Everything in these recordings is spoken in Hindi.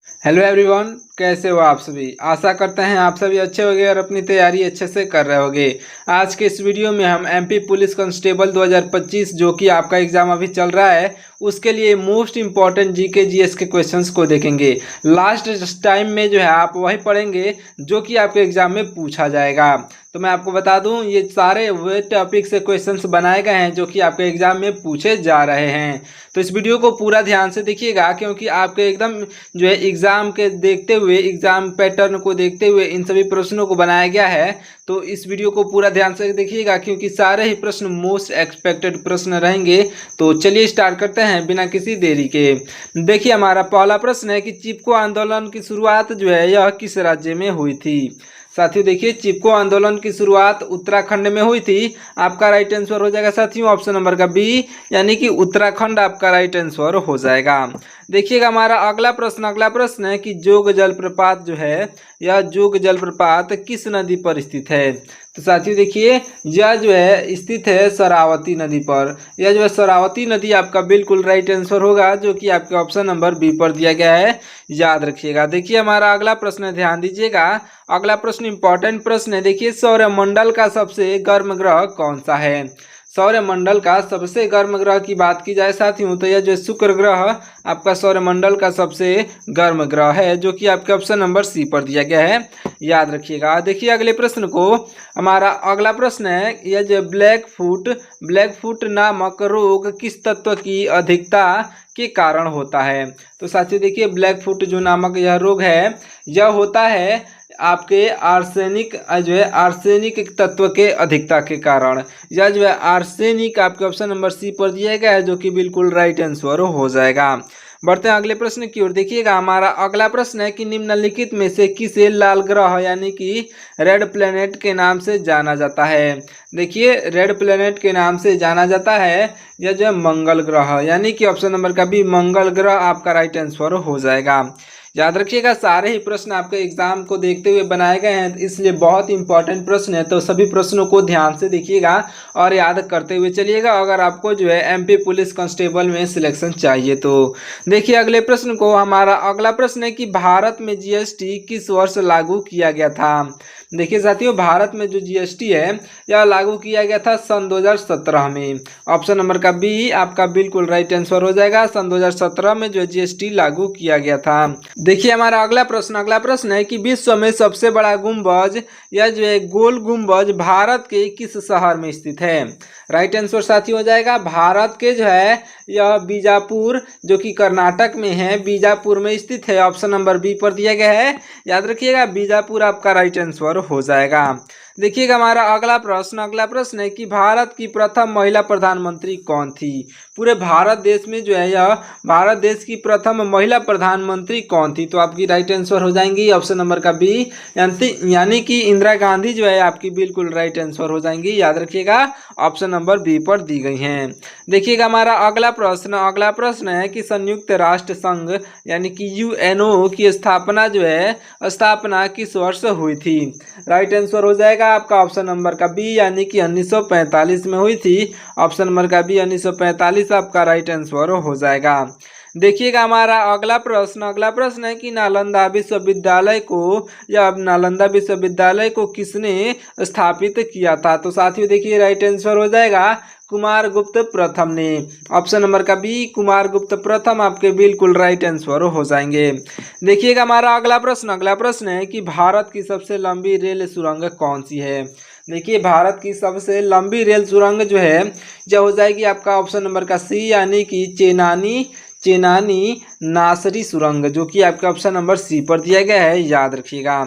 हेलो एवरीवन, कैसे हो आप सभी। आशा करते हैं आप सभी अच्छे होंगे और अपनी तैयारी अच्छे से कर रहे होंगे। आज के इस वीडियो में हम एमपी पुलिस कांस्टेबल 2025 जो कि आपका एग्जाम अभी चल रहा है उसके लिए मोस्ट इंपॉर्टेंट जीके जीएस के क्वेश्चंस को देखेंगे। लास्ट टाइम में जो है आप वही पढ़ेंगे जो कि आपके एग्जाम में पूछा जाएगा। तो मैं आपको बता दूं, ये सारे वे टॉपिक से क्वेश्चंस बनाए गए हैं जो कि आपके एग्जाम में पूछे जा रहे हैं। तो इस वीडियो को पूरा ध्यान से देखिएगा, क्योंकि आपके एकदम जो है एग्जाम के देखते हुए, एग्जाम पैटर्न को देखते हुए इन सभी प्रश्नों को बनाया गया है। तो इस वीडियो को पूरा ध्यान से देखिएगा, क्योंकि सारे ही प्रश्न मोस्ट एक्सपेक्टेड प्रश्न रहेंगे। तो चलिए स्टार्ट करते हैं बिना किसी देरी के। देखिए, हमारा पहला प्रश्न है कि चिपको आंदोलन की शुरुआत जो है यह किस राज्य में हुई थी। साथियों देखिए, चिपको आंदोलन की शुरुआत उत्तराखंड में हुई थी। आपका राइट आंसर हो जाएगा साथियों ऑप्शन नंबर का बी, यानी कि उत्तराखंड आपका राइट आंसर हो जाएगा। देखिएगा, हमारा अगला प्रश्न है कि जोग जलप्रपात जो है, यह जोग जलप्रपात किस नदी पर स्थित है। तो साथियों देखिए, यह जो है स्थित है शरावती नदी पर। यह जो है शरावती नदी आपका बिल्कुल राइट आंसर होगा, जो कि आपके ऑप्शन नंबर बी पर दिया गया है, याद रखिएगा। देखिए, हमारा अगला प्रश्न है, ध्यान दीजिएगा। अगला प्रश्न इंपॉर्टेंट प्रश्न है। देखिए, सौरमंडल का सबसे गर्म ग्रह कौन सा है। सौरमंडल का सबसे गर्म ग्रह की बात की जाए साथियों, तो यह जो शुक्र ग्रह आपका सौरमंडल का सबसे गर्म ग्रह है, जो कि आपके ऑप्शन नंबर सी पर दिया गया है, याद रखिएगा। देखिए अगले प्रश्न को, हमारा अगला प्रश्न है, यह जो ब्लैक फुट नामक रोग किस तत्व की अधिकता के कारण होता है। तो साथियों देखिए, ब्लैक फुट जो नामक यह रोग है, यह होता है आपके आर्सेनिक तत्व के अधिकता के कारण। यह जो है आर्सेनिक आपके ऑप्शन नंबर सी पर दिया गया है, जो कि बिल्कुल राइट आंसर हो जाएगा। बढ़ते हैं अगले प्रश्न की ओर। देखिएगा, हमारा अगला प्रश्न है कि निम्नलिखित में से किसे लाल ग्रह यानी कि रेड प्लेनेट के नाम से जाना जाता है। देखिए, रेड प्लेनेट के नाम से जाना जाता है यह जो है मंगल ग्रह, यानी कि ऑप्शन नंबर का बी मंगल ग्रह आपका राइट आंसर हो जाएगा। याद रखिएगा, सारे ही प्रश्न आपके एग्जाम को देखते हुए बनाए गए हैं, इसलिए बहुत इंपॉर्टेंट प्रश्न है। तो सभी प्रश्नों को ध्यान से देखिएगा और याद करते हुए चलिएगा, अगर आपको जो है एमपी पुलिस कांस्टेबल में सिलेक्शन चाहिए तो। देखिए अगले प्रश्न को, हमारा अगला प्रश्न है कि भारत में जीएसटी किस वर्ष लागू किया गया था। देखिए साथियों, भारत में जो जीएसटी है यह लागू किया गया था सन 2017 में। ऑप्शन नंबर का बी आपका बिल्कुल राइट आंसर हो जाएगा। सन 2017 में जो जीएसटी लागू किया गया था। देखिए हमारा अगला प्रश्न है कि विश्व में सबसे बड़ा गुंबज, यह जो है गोल गुंबज भारत के किस शहर में स्थित है। राइट आंसर साथी हो जाएगा भारत के जो है यह बीजापुर, जो कि कर्नाटक में है, बीजापुर में स्थित है। ऑप्शन नंबर बी पर दिया गया है, याद रखिएगा, बीजापुर आपका राइट आंसर हो जाएगा। देखिएगा हमारा अगला प्रश्न है कि भारत की प्रथम महिला प्रधानमंत्री कौन थी। पूरे भारत देश में जो है यह भारत देश की प्रथम महिला प्रधानमंत्री कौन थी। तो आपकी राइट आंसर हो जाएंगी ऑप्शन नंबर का बी, यानी कि इंदिरा गांधी जो है आपकी बिल्कुल राइट आंसर हो जाएंगी, याद रखिएगा, ऑप्शन नंबर बी पर दी गई हैं। देखिएगा हमारा अगला प्रश्न है कि संयुक्त राष्ट्र संघ यानी कि यूएनओ की स्थापना किस वर्ष हुई थी। राइट आंसर हो जाएगा आपका ऑप्शन नंबर का बी, यानी कि 1945 में हुई थी। ऑप्शन नंबर का बी 1945 आपका राइट आंसर हो जाएगा। देखिएगा हमारा अगला प्रश्न है कि नालंदा विश्वविद्यालय को किसने स्थापित किया था। तो साथियों देखिए, राइट आंसर हो जाएगा कुमारगुप्त प्रथम ने। ऑप्शन नंबर का बी कुमारगुप्त प्रथम आपके बिल्कुल राइट आंसर हो जाएंगे। देखिएगा हमारा अगला प्रश्न है कि भारत की सबसे लंबी रेल सुरंग कौन सी है। देखिए, भारत की सबसे लंबी रेल सुरंग जो है यह हो जाएगी आपका ऑप्शन नंबर का सी, यानी कि चेनानी नासरी सुरंग, जो कि आपका ऑप्शन नंबर सी पर दिया गया है, याद रखिएगा।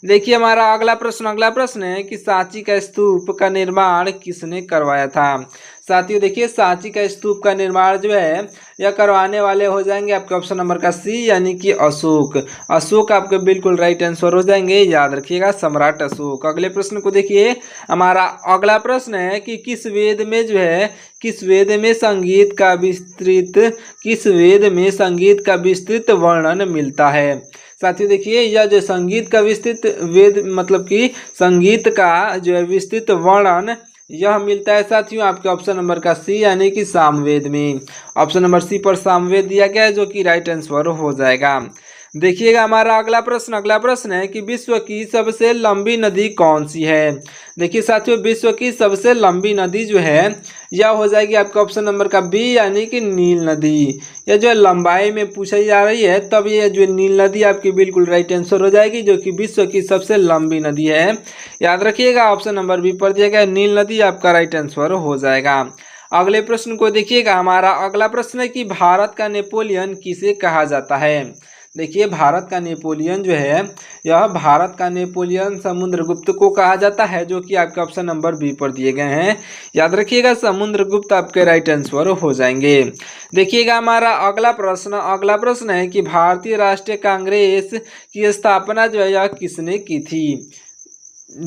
देखिए हमारा अगला प्रश्न है कि सांची का स्तूप का निर्माण किसने करवाया था। साथियों देखिए, सांची का स्तूप का निर्माण जो है यह करवाने वाले हो जाएंगे आपके ऑप्शन नंबर का सी, यानी कि अशोक आपके बिल्कुल राइट आंसर हो जाएंगे, याद रखिएगा, सम्राट अशोक। अगले प्रश्न को देखिए, हमारा अगला प्रश्न है कि किस वेद में संगीत का विस्तृत वर्णन मिलता है। साथियों देखिए, यह जो संगीत का विस्तृत वेद मतलब कि संगीत का जो है विस्तृत वर्णन यह मिलता है साथियों आपके ऑप्शन नंबर का सी, यानी कि सामवेद में। ऑप्शन नंबर सी पर सामवेद दिया गया है, जो कि राइट आंसर हो जाएगा। देखिएगा हमारा अगला प्रश्न है कि विश्व की सबसे लंबी नदी कौन सी है। देखिए साथियों, विश्व की सबसे लंबी नदी जो है यह हो जाएगी आपका ऑप्शन नंबर का बी, यानी कि नील नदी। यह जो है लंबाई में पूछी जा रही है, तब ये जो नील नदी आपकी बिल्कुल राइट आंसर हो जाएगी, जो कि विश्व की सबसे लंबी नदी है। याद रखिएगा ऑप्शन नंबर बी पर दिया गया नील नदी आपका राइट आंसर हो जाएगा। अगले प्रश्न को देखिएगा, हमारा अगला प्रश्न है कि भारत का नेपोलियन किसे कहा जाता है। देखिए भारत का नेपोलियन जो है, यह भारत का नेपोलियन समुद्रगुप्त को कहा जाता है, जो कि आपके ऑप्शन नंबर बी पर दिए गए हैं। याद रखिएगा समुद्रगुप्त आपके राइट आंसर हो जाएंगे। देखिएगा हमारा अगला प्रश्न है कि भारतीय राष्ट्रीय कांग्रेस की स्थापना जो है यह किसने की थी।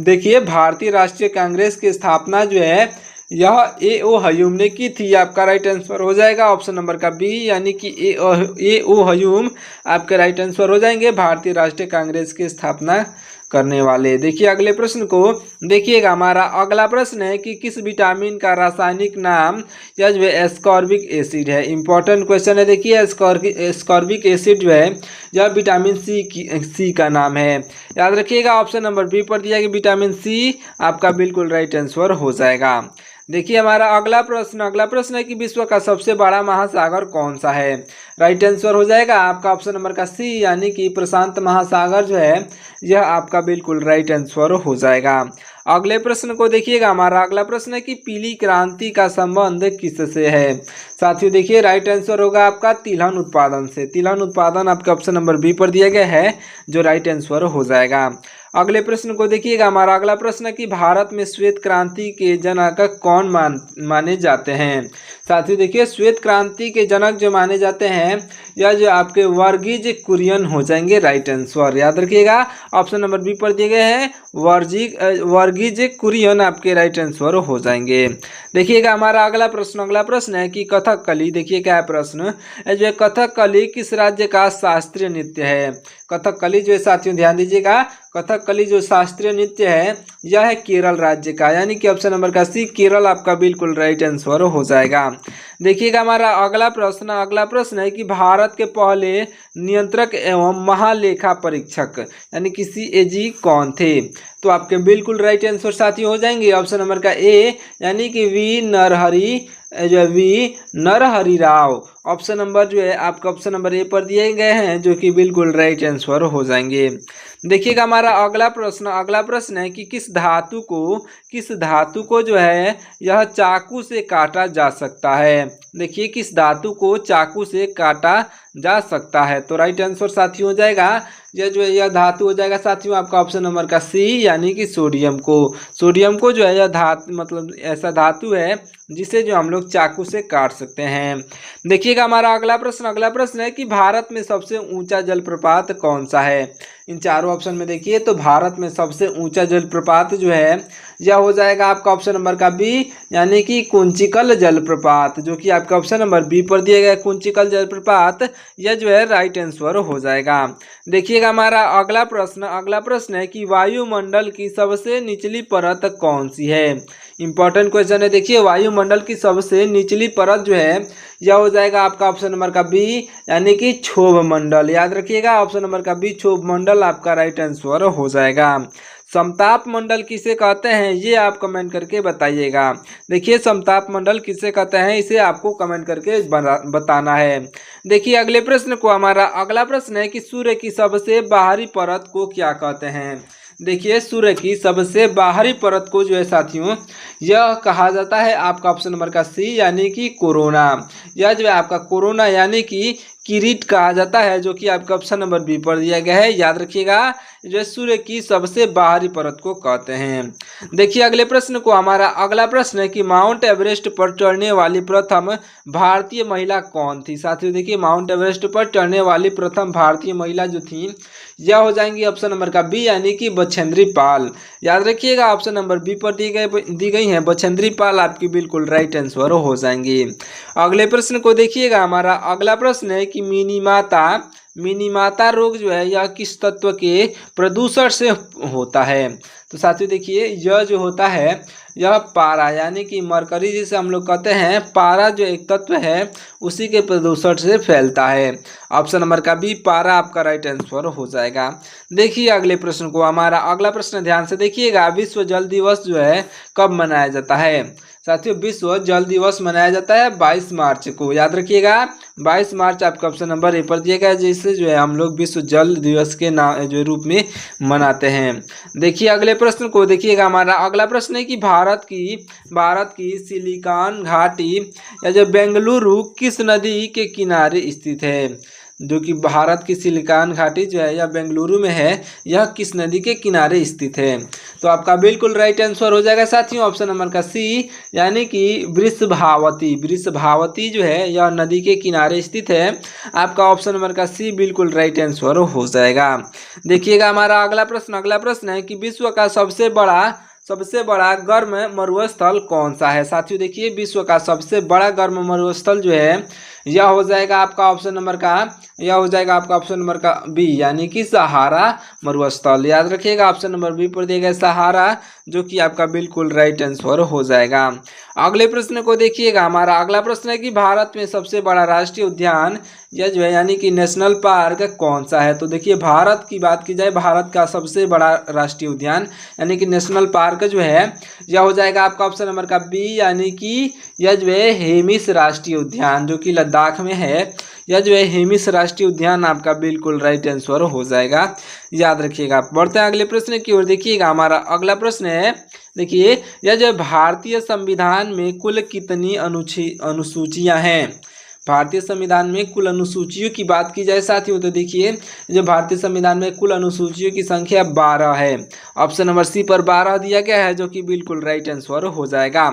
देखिए भारतीय राष्ट्रीय कांग्रेस की स्थापना जो है यह ए.ओ. हयूम ने की थी। आपका राइट आंसर हो जाएगा ऑप्शन नंबर का बी, यानी कि ए.ओ. हयूम आपके राइट आंसर हो जाएंगे भारतीय राष्ट्रीय कांग्रेस की स्थापना करने वाले। देखिए अगले प्रश्न को देखिएगा, हमारा अगला प्रश्न है कि किस विटामिन का रासायनिक नाम यह जो है एस्कॉर्बिक एसिड है। इंपॉर्टेंट क्वेश्चन है। देखिए एस्कॉर्बिक एसिड जो है यह विटामिन सी का नाम है। याद रखिएगा ऑप्शन नंबर बी पर दिया गया विटामिन सी आपका बिल्कुल राइट आंसर हो जाएगा। देखिए हमारा अगला प्रश्न है कि विश्व का सबसे बड़ा महासागर कौन सा है। राइट आंसर हो जाएगा आपका ऑप्शन नंबर का सी, यानी कि प्रशांत महासागर जो है यह आपका बिल्कुल राइट आंसर हो जाएगा। अगले प्रश्न को देखिएगा, हमारा अगला प्रश्न है कि पीली क्रांति का संबंध किससे है। साथियों देखिए राइट आंसर होगा आपका तिलहन उत्पादन से। तिलहन उत्पादन आपका ऑप्शन नंबर बी पर दिया गया है, जो राइट आंसर हो जाएगा। अगले प्रश्न को देखिएगा, हमारा अगला प्रश्न है कि भारत में श्वेत क्रांति के जनक कौन माने जाते हैं। साथियों देखिए श्वेत क्रांति के जनक जो माने जाते हैं या जो आपके वर्गीज कुरियन हो जाएंगे राइट आंसर। याद रखिएगा ऑप्शन नंबर बी पर दिए गए हैं वर्गीज कुरियन आपके राइट आंसर हो जाएंगे। देखिएगा हमारा अगला प्रश्न है कि कथकली। देखिए क्या है प्रश्न, जो है कथकली किस राज्य का शास्त्रीय नृत्य है। कथकली जो है साथियों ध्यान दीजिएगा, कथकली जो शास्त्रीय नृत्य है यह है केरल राज्य का, यानी कि ऑप्शन नंबर का सी केरल आपका बिल्कुल राइट आंसर हो जाएगा। देखिएगा हमारा अगला प्रश्न है कि भारत के पहले नियंत्रक एवं महालेखा परीक्षक यानी कि CAG कौन थे। तो आपके बिल्कुल राइट आंसर साथियों हो जाएंगे ऑप्शन नंबर का ए, यानी कि V Narahari Rao. Option number जो है आपका ऑप्शन नंबर ए पर दिए गए हैं, जो कि बिल्कुल राइट आंसर हो जाएंगे। देखिएगा हमारा अगला प्रश्न है कि किस धातु को जो है यह चाकू से काटा जा सकता है। देखिए किस धातु को चाकू से काटा जा सकता है। तो राइट आंसर साथियों हो जाएगा यह जो है यह धातु हो जाएगा साथियों आपका ऑप्शन नंबर का सी, यानी कि सोडियम को जो है यह मतलब ऐसा धातु है जिसे जो हम लोग चाकू से काट सकते हैं। देखिएगा हमारा अगला प्रश्न है कि भारत में सबसे ऊंचा जलप्रपात कौन सा है। इन चारों ऑप्शन में देखिए तो भारत में सबसे ऊंचा जलप्रपात जो है यह हो जाएगा आपका ऑप्शन नंबर का बी, यानी कि कुंचिकल जलप्रपात, जो कि आपका ऑप्शन नंबर बी पर दिया गया कुंचिकल जलप्रपात यह जो है राइट आंसर हो जाएगा। देखिएगा हमारा अगला प्रश्न है कि वायुमंडल की सबसे निचली परत कौन सी है। इंपॉर्टेंट क्वेश्चन है। देखिए वायुमंडल की सबसे निचली परत जो है यह हो जाएगा आपका ऑप्शन नंबर का बी, यानी कि क्षोभ मंडल। याद रखिएगा ऑप्शन नंबर का बी क्षोभ मंडल आपका राइट आंसर हो जाएगा। समताप मंडल किसे कहते हैं ये आप कमेंट करके बताइएगा। देखिए समताप मंडल किसे कहते हैं इसे आपको कमेंट करके बताना है। देखिए अगले प्रश्न को, हमारा अगला प्रश्न है कि सूर्य की सबसे बाहरी परत को क्या कहते हैं। देखिए सूर्य की सबसे बाहरी परत को जो है साथियों यह कहा जाता है आपका ऑप्शन नंबर का सी, यानी कि कोरोना। यह जो है आपका कोरोना यानी कि किरीट कहा जाता है, जो कि आपका ऑप्शन नंबर बी पर दिया गया है। याद रखिएगा जो सूर्य की सबसे बाहरी परत को कहते हैं। देखिए अगले प्रश्न को, हमारा अगला प्रश्न है कि माउंट एवरेस्ट पर चढ़ने वाली प्रथम भारतीय महिला कौन थी। साथियों देखिए माउंट एवरेस्ट पर चढ़ने वाली प्रथम भारतीय महिला जो थी यह हो जाएंगी ऑप्शन नंबर का बी, यानी कि बछेंद्री पाल। याद रखिएगा ऑप्शन नंबर बी पर दी गई है बछेंद्री पाल आपकी बिल्कुल राइट आंसर हो जाएंगी। अगले प्रश्न को देखिएगा, हमारा अगला प्रश्न है कि मिनीमाता रोग जो है यह किस तत्व के प्रदूषण से होता है। तो साथियों देखिए यह जो होता है यह पारा यानी कि मरकरी जिसे हम लोग कहते हैं, पारा जो एक तत्व है उसी के प्रदूषण से फैलता है। ऑप्शन नंबर का बी पारा आपका राइट आंसर हो जाएगा। देखिए अगले प्रश्न को, हमारा अगला प्रश्न ध्यान से देखिएगा, विश्व जल दिवस जो है कब मनाया जाता है? साथियों विश्व जल दिवस मनाया जाता है 22 मार्च को, याद रखिएगा 22 मार्च आपका ऑप्शन नंबर ए पर दिया गया, जिसे जो है हम लोग विश्व जल दिवस के नाम जो रूप में मनाते हैं। देखिए अगले प्रश्न को देखिएगा, हमारा अगला प्रश्न है कि भारत की सिलिकॉन घाटी या जो बेंगलुरु किस नदी के किनारे स्थित है? जो कि भारत की सिलिकॉन घाटी जो है यह बेंगलुरु में है, यह किस नदी के किनारे स्थित है? तो आपका बिल्कुल राइट आंसर हो जाएगा साथियों ऑप्शन नंबर का सी, यानी कि वृषभावती जो है यह नदी के किनारे स्थित है। आपका ऑप्शन नंबर का सी बिल्कुल राइट आंसर हो जाएगा। देखिएगा हमारा अगला प्रश्न है कि विश्व का सबसे बड़ा गर्म मरुस्थल कौन सा है? साथियों देखिए विश्व का सबसे बड़ा गर्म मरुस्थल जो है यह हो जाएगा आपका ऑप्शन नंबर का बी, यानी कि सहारा मरुस्थल। याद रखिएगा ऑप्शन नंबर बी पर दिया गया सहारा, जो कि आपका बिल्कुल राइट आंसर हो जाएगा। अगले प्रश्न को देखिएगा, हमारा अगला प्रश्न है कि भारत में सबसे बड़ा राष्ट्रीय उद्यान यह जो है यानी कि नेशनल पार्क कौन सा है? तो देखिए भारत की बात की जाए, भारत का सबसे बड़ा राष्ट्रीय उद्यान यानी कि नेशनल पार्क जो है यह हो जाएगा आपका ऑप्शन नंबर का बी, यानी कि यह जो है हेमिस राष्ट्रीय उद्यान जो कि लद्दाख में है, यह जो है हेमिस राष्ट्रीय उद्यान आपका बिल्कुल राइट आंसर हो जाएगा। याद रखिएगा। बढ़ते हैं अगले प्रश्न की ओर। देखिएगा हमारा अगला प्रश्न है, देखिए यह जो भारतीय संविधान में कुल कितनी अनुसूचियां हैं? भारतीय संविधान में कुल अनुसूचियों की बात की जाए साथियों तो देखिए जो भारतीय संविधान में कुल अनुसूचियों की संख्या 12 है। ऑप्शन नंबर सी पर 12 दिया गया है, जो कि बिल्कुल राइट आंसर हो जाएगा।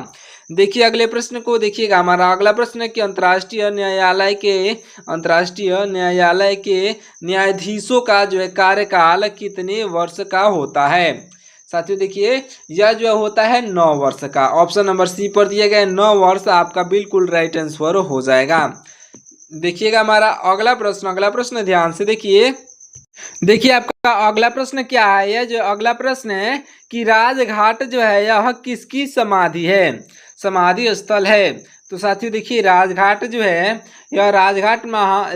देखिए अगले प्रश्न को देखिएगा, हमारा अगला प्रश्न है कि अंतर्राष्ट्रीय न्यायालय के न्यायाधीशों का जो है कार्यकाल कितने वर्ष का होता है? साथियों देखिए यह जो होता है 9 वर्ष का। ऑप्शन नंबर सी पर दिया गया 9 वर्ष आपका बिल्कुल राइट आंसर हो जाएगा। देखिएगा हमारा अगला प्रश्न ध्यान से देखिए आपका अगला प्रश्न क्या है? यह जो अगला प्रश्न है कि राजघाट जो है यह किसकी समाधि स्थल है? तो साथियों देखिए राजघाट जो है यह जो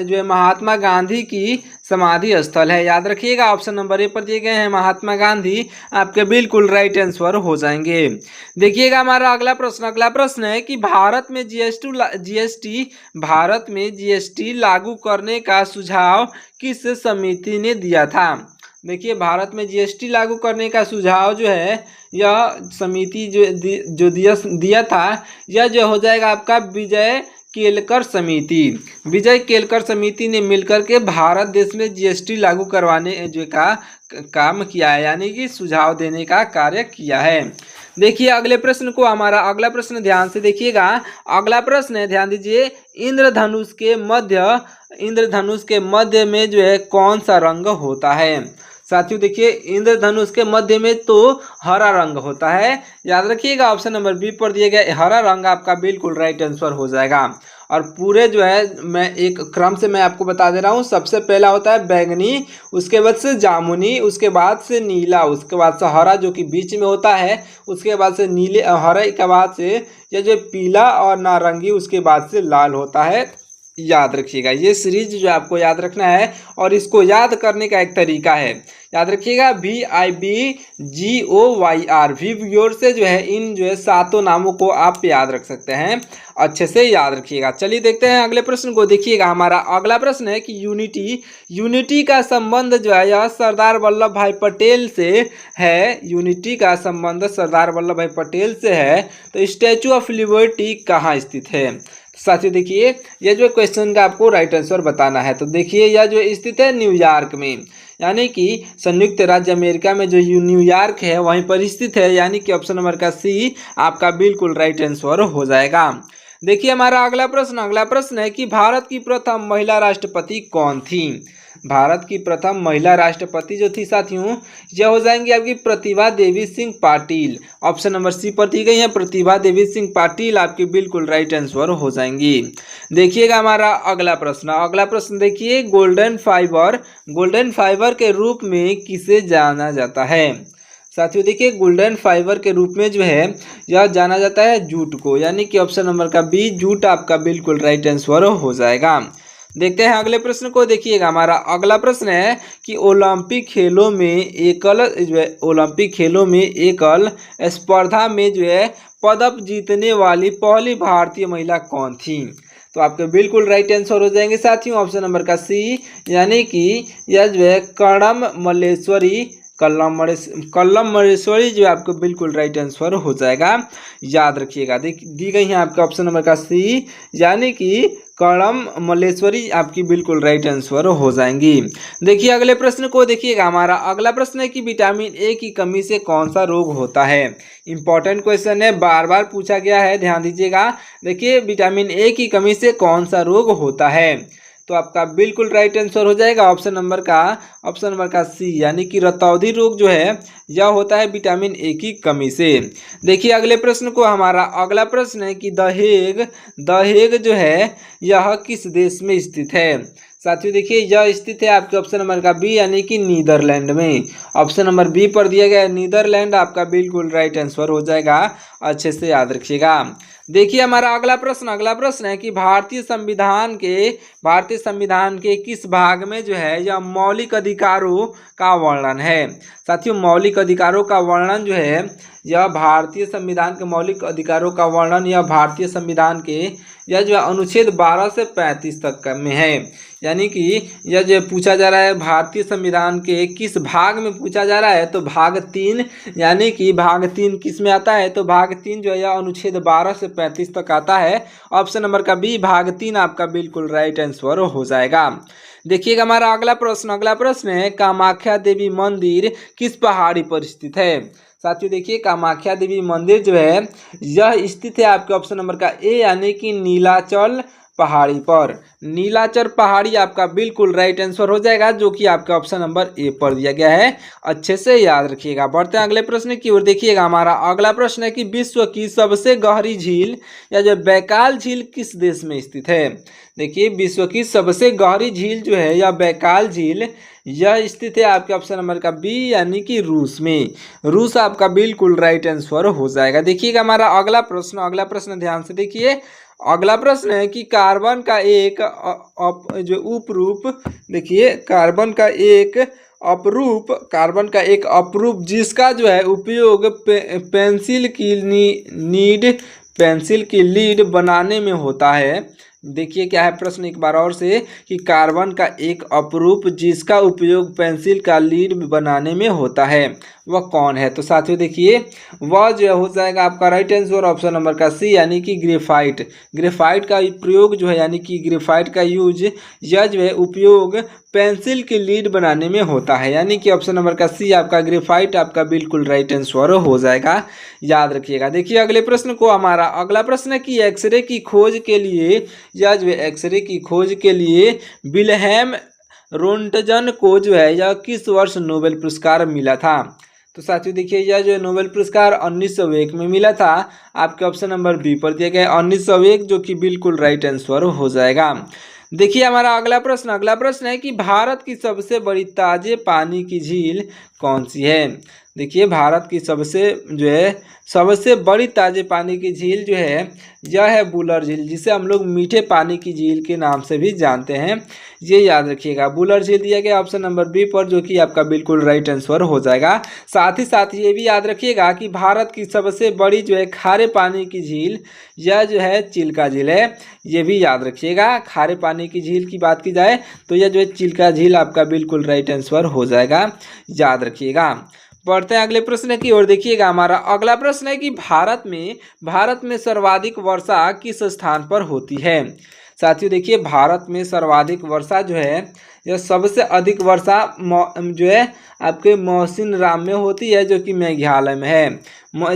है महात्मा गांधी की समाधि स्थल है। याद रखिएगा ऑप्शन नंबर ए पर दिए गए हैं महात्मा गांधी, आपके बिल्कुल राइट आंसर हो जाएंगे। देखिएगा हमारा अगला प्रश्न है कि भारत में जीएसटी लागू करने का सुझाव किस समिति ने दिया था? देखिए भारत में जीएसटी लागू करने का सुझाव जो है यह समिति जो दिया था यह जो हो जाएगा आपका विजय केलकर समिति ने मिलकर के भारत देश में जीएसटी लागू करवाने जो का काम किया है, यानी कि सुझाव देने का कार्य किया है। देखिए अगले प्रश्न को, हमारा अगला प्रश्न ध्यान से देखिएगा। अगला प्रश्न है, ध्यान दीजिए, इंद्रधनुष के मध्य में जो है कौन सा रंग होता है? साथियों देखिए इंद्रधनुष के मध्य में तो हरा रंग होता है। याद रखिएगा ऑप्शन नंबर बी पर दिए गए हरा रंग आपका बिल्कुल राइट आंसर हो जाएगा। और पूरे जो है मैं एक क्रम से मैं आपको बता दे रहा हूँ। सबसे पहला होता है बैंगनी, उसके बाद से जामुनी, उसके बाद से नीला, उसके बाद से हरा जो कि बीच में होता है, उसके बाद से नीले हरे के बाद से यह जो पीला और नारंगी, उसके बाद से लाल होता है। याद रखिएगा ये सीरीज जो आपको याद रखना है और इसको याद करने का एक तरीका है। याद रखिएगा VIBGOYR विव्योर से जो है इन जो है 7 नामों को आप याद रख सकते हैं, अच्छे से याद रखिएगा। चलिए देखते हैं अगले प्रश्न को। देखिएगा हमारा अगला प्रश्न है कि यूनिटी का संबंध जो है यह सरदार वल्लभ भाई पटेल से है। यूनिटी का संबंध सरदार वल्लभ भाई पटेल से है, तो स्टैचू ऑफ लिबर्टी कहाँ स्थित है? साथियों देखिए यह जो क्वेश्चन का आपको राइट आंसर बताना है। तो देखिए यह जो स्थित है न्यूयॉर्क में, यानी कि संयुक्त राज्य अमेरिका में जो न्यूयॉर्क है वहीं पर स्थित है, यानी कि ऑप्शन नंबर का सी आपका बिल्कुल राइट आंसर हो जाएगा। देखिए हमारा अगला प्रश्न है कि भारत की प्रथम महिला राष्ट्रपति कौन थी? भारत की प्रथम महिला राष्ट्रपति जो थी साथियों यह हो जाएंगी आपकी Pratibha Devi Singh Patil. Option number C पर दी गई है प्रतिभा देवी सिंह पाटिल, आपकी बिल्कुल राइट आंसर हो जाएंगी। देखिएगा हमारा अगला प्रश्न देखिए, गोल्डन फाइबर के रूप में किसे जाना जाता है? साथियों देखिए गोल्डन फाइबर के रूप में जो है यह जाना जाता है जूट को, यानी कि ऑप्शन नंबर का बी जूट आपका बिल्कुल राइट आंसर हो जाएगा। देखते हैं अगले प्रश्न को। देखिएगा हमारा अगला प्रश्न है कि ओलंपिक खेलों में एकल स्पर्धा में जो है पदक जीतने वाली पहली भारतीय महिला कौन थी? तो आपके बिल्कुल राइट आंसर हो जाएंगे साथियों ऑप्शन नंबर का सी, यानी कि यह जो है कल्लम मल्लेश्वरी जो आपको बिल्कुल राइट आंसर हो जाएगा। याद रखिएगा, दी गई है आपका ऑप्शन नंबर का सी, यानी कि कड़म मल्लेश्वरी आपकी बिल्कुल राइट आंसर हो जाएंगी। देखिए अगले प्रश्न को देखिएगा, हमारा अगला प्रश्न है कि विटामिन ए की कमी से कौन सा रोग होता है? इंपॉर्टेंट क्वेश्चन है, बार बार पूछा गया है, ध्यान दीजिएगा। देखिए विटामिन ए की कमी से कौन सा रोग होता है? तो आपका बिल्कुल राइट आंसर हो जाएगा ऑप्शन नंबर का सी, यानी कि रतौंधी रोग जो है यह होता है विटामिन ए की कमी से। देखिए अगले प्रश्न को, हमारा अगला प्रश्न है कि दहेग जो है यह किस देश में स्थित है? साथियों देखिए यह स्थित है आपके ऑप्शन नंबर का बी, यानी कि नीदरलैंड में। ऑप्शन नंबर बी पर दिया गया है नीदरलैंड, आपका बिल्कुल राइट आंसर हो जाएगा। अच्छे से याद रखिएगा। देखिए हमारा अगला प्रश्न है कि भारतीय संविधान के किस भाग में जो है यह मौलिक अधिकारों का वर्णन है? साथियों मौलिक अधिकारों का वर्णन जो है यह भारतीय संविधान के मौलिक अधिकारों का वर्णन यह भारतीय संविधान के यह जो अनुच्छेद 12 से 35 तक में है। यानी कि यह जो पूछा जा रहा है भारतीय संविधान के किस भाग में पूछा जा रहा है, तो भाग 3, यानी कि भाग 3 किस में आता है? तो भाग 3 जो है यह अनुच्छेद 12 से 35 तक आता है। ऑप्शन नंबर का बी भाग 3 आपका बिल्कुल राइट आंसर हो जाएगा। देखिएगा हमारा अगला प्रश्न है कामाख्या देवी मंदिर किस पहाड़ी पर स्थित है? साथियों देखिए कामाख्या देवी मंदिर जो है यह स्थित है आपके ऑप्शन नंबर का ए, यानी कि नीलाचल पहाड़ी पर। नीलाचल पहाड़ी आपका बिल्कुल राइट आंसर हो जाएगा, जो कि आपका ऑप्शन नंबर ए पर दिया गया है। अच्छे से याद रखिएगा। बढ़ते हैं अगले प्रश्न की ओर। देखिएगा हमारा अगला प्रश्न है कि विश्व की सबसे गहरी झील या जो बैकाल झील किस देश में स्थित है? देखिए विश्व की सबसे गहरी झील जो है या बैकाल झील यह स्थित है आपके ऑप्शन नंबर का बी, यानी कि रूस में। रूस आपका बिल्कुल राइट आंसर हो जाएगा। देखिएगा हमारा अगला प्रश्न ध्यान से देखिए। अगला प्रश्न है कि कार्बन का एक अपरूप जिसका जो है उपयोग पेंसिल की लीड बनाने में होता है। देखिए क्या है प्रश्न एक बार और से, कि कार्बन का एक अपरूप जिसका उपयोग पेंसिल का लीड बनाने में होता है वह कौन है? तो साथियों देखिए वह जो हो जाएगा आपका राइट आंसर ऑप्शन नंबर का सी, यानी कि ग्रेफाइट का प्रयोग जो है, यानी कि ग्रेफाइट का यूज यह जो है उपयोग पेंसिल की लीड बनाने में होता है, यानी कि ऑप्शन नंबर का सी आपका ग्रेफाइट आपका बिल्कुल राइट आंसर हो जाएगा। याद रखिएगा। देखिए अगले प्रश्न को, हमारा अगला प्रश्न है कि एक्सरे की खोज के लिए विल्हेम रोंटगन को जो है यह किस वर्ष नोबेल पुरस्कार मिला था? तो साथियों देखिए यह जो नोबेल पुरस्कार 1901 में मिला था। आपके ऑप्शन नंबर बी पर दिया गया 1901, जो कि बिल्कुल राइट आंसर हो जाएगा। देखिए हमारा अगला प्रश्न है कि भारत की सबसे बड़ी ताजे पानी की झील कौन सी है? देखिए भारत की सबसे बड़ी ताजे पानी की झील जो है यह है बुलर झील, जिसे हम लोग मीठे पानी की झील के नाम से भी जानते हैं। ये याद रखिएगा, बुलर झील दिया गया ऑप्शन नंबर बी पर, जो कि आपका बिल्कुल राइट आंसर हो जाएगा। साथ ही साथ ये भी याद रखिएगा कि भारत की सबसे बड़ी जो है खारे पानी की झील यह जो है चिल्का झील है। ये भी याद रखिएगा, खारे पानी की झील की बात की जाए तो यह जो है चिल्का झील आपका बिल्कुल राइट आंसर हो जाएगा। याद रखिएगा। बढ़ते हैं अगले प्रश्न की ओर। देखिएगा हमारा अगला प्रश्न है कि भारत में सर्वाधिक वर्षा किस स्थान पर होती है? साथियों देखिए भारत में सर्वाधिक वर्षा जो है यह सबसे अधिक वर्षा जो है आपके मौसिनराम में होती है, जो कि मेघालय में है।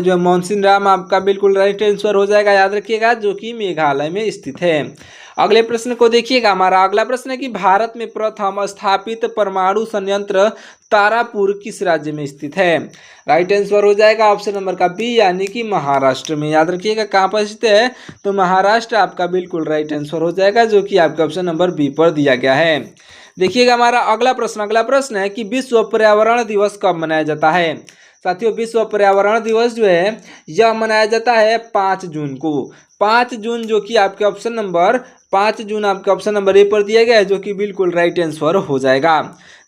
जो मौसिनराम आपका बिल्कुल राइट आंसर हो जाएगा। याद रखिएगा, जो कि मेघालय में स्थित है। अगले प्रश्न को देखिएगा, हमारा अगला प्रश्न है कि भारत में प्रथम स्थापित परमाणु संयंत्र तारापुर किस राज्य में स्थित है? राइट आंसर हो जाएगा ऑप्शन नंबर का बी, यानी कि महाराष्ट्र में। याद रखिएगा कहाँ पर स्थित है, तो महाराष्ट्र आपका बिल्कुल राइट आंसर हो जाएगा, जो कि आपका ऑप्शन नंबर बी पर दिया गया है। देखिएगा हमारा अगला प्रश्न है कि विश्व पर्यावरण दिवस कब मनाया जाता है? साथियों विश्व पर्यावरण दिवस जो है यह मनाया जाता है 5 जून को। 5 जून जो कि आपके ऑप्शन नंबर 5 जून आपके ऑप्शन नंबर ए पर दिया गया है, जो कि बिल्कुल राइट आंसर हो जाएगा।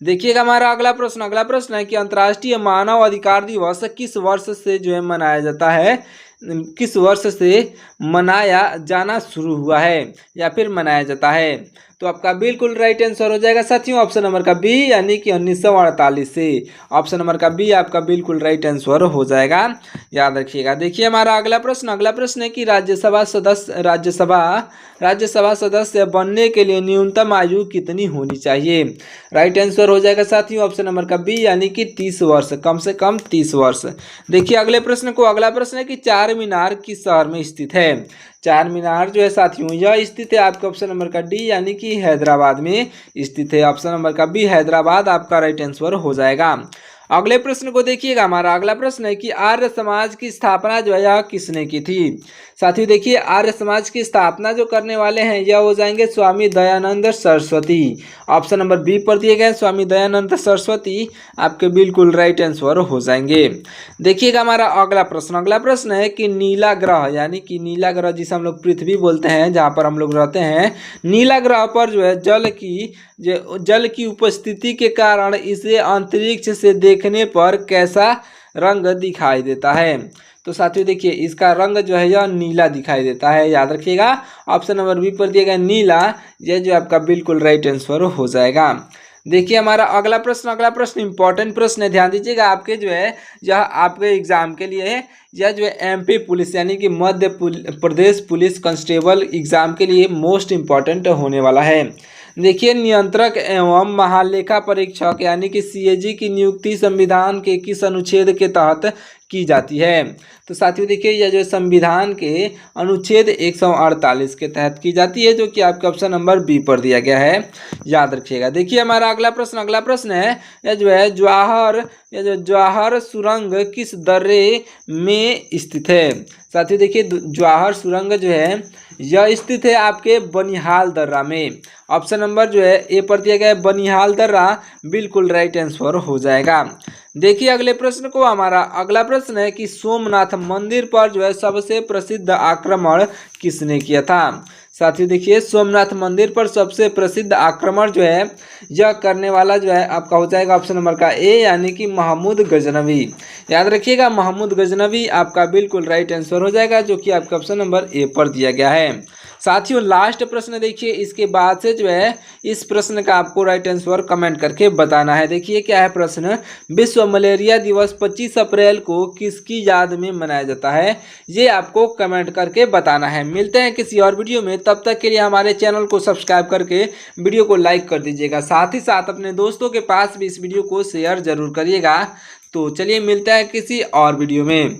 देखिएगा हमारा अगला प्रश्न है कि अंतर्राष्ट्रीय मानव अधिकार दिवस किस वर्ष से जो है मनाया जाता है, किस वर्ष से मनाया जाना शुरू हुआ है या फिर मनाया जाता है। तो आपका बिल्कुल राइट आंसर हो जाएगा साथियों ऑप्शन नंबर का बी, यानी कि 1948 से। ऑप्शन नंबर का बी आपका बिल्कुल राइट आंसर हो जाएगा, याद रखिएगा। देखिए हमारा अगला प्रश्न है कि राज्यसभा सदस्य बनने के लिए न्यूनतम आयु कितनी होनी चाहिए। राइट आंसर हो जाएगा साथियों ऑप्शन नंबर का बी, यानी कि 30 वर्ष, कम से कम 30 वर्ष। देखिए अगला प्रश्न है कि चार मीनार किस शहर में स्थित है। चार मीनार जो है साथियों यह स्थित है आपके ऑप्शन नंबर का डी, यानी कि हैदराबाद में स्थित है। ऑप्शन नंबर का बी हैदराबाद आपका राइट आंसर हो जाएगा। अगले प्रश्न को देखिएगा, हमारा अगला प्रश्न है कि आर्य समाज की स्थापना जो है यह किसने की थी। साथियों देखिए आर्य समाज की स्थापना जो करने वाले हैं यह हो जाएंगे Swami Dayanand Saraswati. Option number B पर दिए गए स्वामी दयानंद सरस्वती आपके बिल्कुल राइट आंसर हो जाएंगे। देखिएगा हमारा अगला प्रश्न है कि नीला ग्रह, यानी कि नीला ग्रह जिसे हम लोग पृथ्वी बोलते हैं, जहाँ पर हम लोग रहते हैं, नीला ग्रह पर जो है जल की उपस्थिति के कारण इसे अंतरिक्ष से देखने पर कैसा रंग दिखाई देता है। तो साथियों देखिए इसका रंग जो है यह नीला दिखाई देता है, याद रखिएगा। ऑप्शन नंबर बी पर दिया गया नीला, यह जो आपका बिल्कुल राइट आंसर हो जाएगा। देखिए हमारा अगला प्रश्न इंपॉर्टेंट प्रश्न है, ध्यान दीजिएगा। आपके जो है यह आपके एग्जाम के लिए है, यह जो है एमपी पुलिस यानी कि Madhya Pradesh police constable exam के लिए मोस्ट इम्पॉर्टेंट होने वाला है। देखिए नियंत्रक एवं महालेखा परीक्षक यानी कि सीएजी की नियुक्ति संविधान के किस अनुच्छेद के तहत की जाती है। तो साथियों देखिए यह जो संविधान के अनुच्छेद 148 के तहत की जाती है, जो कि आपके ऑप्शन नंबर बी पर दिया गया है, याद रखिएगा। देखिए हमारा अगला प्रश्न है यह जो है जवाहर सुरंग किस दर्रे में स्थित है। साथियों देखिए जवाहर सुरंग जो है यह स्थित है आपके बनिहाल दर्रा में। ऑप्शन नंबर जो है ए पर दिया गया है बनिहाल दर्रा, बिल्कुल राइट आंसर हो जाएगा। देखिए अगले प्रश्न को, हमारा अगला प्रश्न है कि सोमनाथ मंदिर पर जो है सबसे प्रसिद्ध आक्रमण किसने किया था। साथियों देखिए सोमनाथ मंदिर पर सबसे प्रसिद्ध आक्रमण जो है यह करने वाला जो है आपका हो जाएगा ऑप्शन नंबर का ए, यानी कि महमूद गजनवी। याद रखिएगा महमूद गजनवी आपका बिल्कुल राइट आंसर हो जाएगा, जो कि आपका ऑप्शन नंबर ए पर दिया गया है। साथियों लास्ट प्रश्न देखिए, इसके बाद से जो है इस प्रश्न का आपको राइट आंसर कमेंट करके बताना है। देखिए क्या है प्रश्न, विश्व मलेरिया दिवस 25 अप्रैल को किसकी याद में मनाया जाता है, ये आपको कमेंट करके बताना है। मिलते हैं किसी और वीडियो में, तब तक के लिए हमारे चैनल को सब्सक्राइब करके वीडियो को लाइक कर दीजिएगा। साथ ही साथ अपने दोस्तों के पास भी इस वीडियो को शेयर जरूर करिएगा। तो चलिए मिलते हैं किसी और वीडियो में।